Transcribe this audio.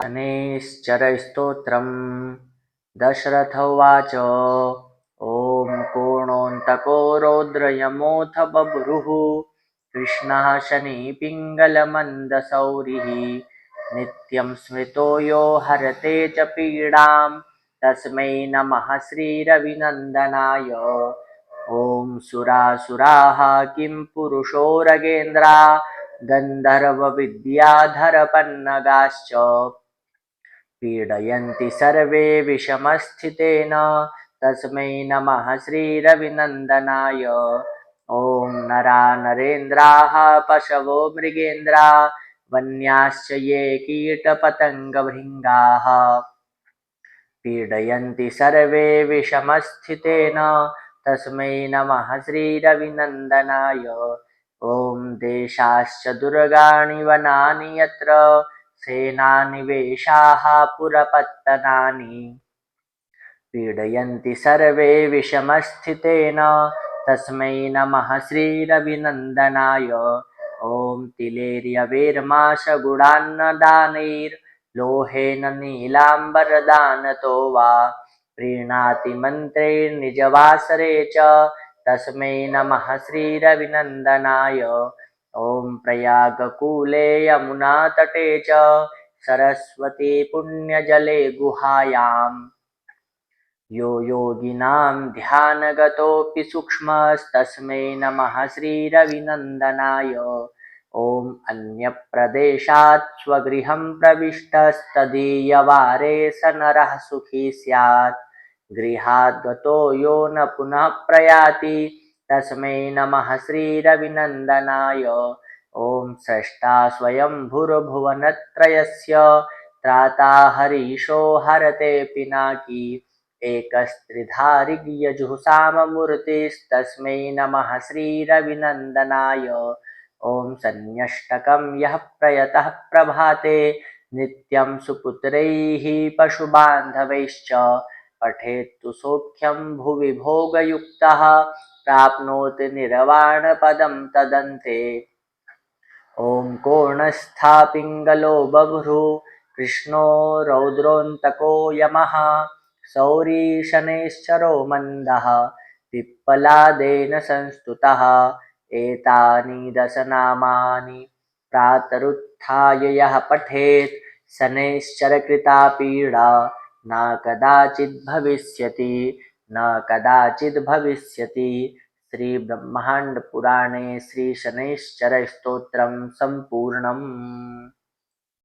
शनैश्चरस्तोत्रम् दशरथ उवाच ॐ पूर्णोऽन्तको रौद्रयमोऽथ बभ्रुः कृष्णः शनिपिङ्गलमन्दसौरिः नित्यं स्मृतो यो हरते च पीडां तस्मै नमः श्रीरविनन्दनाय ॐ सुरासुराः किं पुरुषोरगेन्द्रा गन्धर्वविद्याधरपन्नगाश्च पीडयन्ति सर्वे विषमस्थितेन तस्मै नमः श्रीरविनन्दनाय ॐ नरा नरेन्द्राः पशवो मृगेन्द्रा वन्याश्च ये कीटपतङ्गभृङ्गाः पीडयन्ति सर्वे विषमस्थितेन तस्मै नमः श्रीरविनन्दनाय ॐ देशाश्च दुर्गाणि वनानि यत्र सेनानिवेशाः पुरपत्तनानि पीडयन्ति सर्वे विषमस्थितेन तस्मै नमः श्रीरविनन्दनाय ॐ तिलेर्यवेर्माशगुडान्नदानैर्लोहेन नीलाम्बरदानतो वा प्रीणाति मन्त्रैर्निजवासरे च तस्मै नमः श्रीरविनन्दनाय ॐ प्रयागकूले यमुनातटे च सरस्वती पुण्यजले गुहायाम् यो योगिनां ध्यानगतोऽपि सूक्ष्मस्तस्मै नमः श्रीरविनन्दनाय ॐ अन्यप्रदेशात् स्वगृहं प्रविष्टस्तदीयवारे स नरः सुखी स्यात् गृहात् गतो यो न पुनः प्रयाति तस्मै नमः श्रीरविनन्दनाय ॐ स्रष्टा स्वयंभुर्भुवनत्रयस्य त्राता हरीशो हरते पिनाकी एकस्त्रिधारिज्ञजुःसाममूर्तिस्तस्मै नमः श्रीरविनन्दनाय ॐ सन्न्यष्टकं यः प्रयतः प्रभाते नित्यं सुपुत्रैः पशुबान्धवैश्च पठेत्तु सौख्यं भुवि भोगयुक्तः प्राप्नोति निर्वाणपदं तदन्ते ॐ कोणस्थापिङ्गलो बभ्रुः कृष्णो रौद्रोऽन्तको यमः शौरी शनैश्चरो मन्दः पिप्पलादेन संस्तुतः एतानि दशनामानि प्रातरुत्थाय यः पठेत् शनैश्चरकृता पीडा न कदाचिद् भविष्यति श्रीब्रह्माण्डपुराणे श्रीशनैश्चरस्तोत्रं सम्पूर्णम्।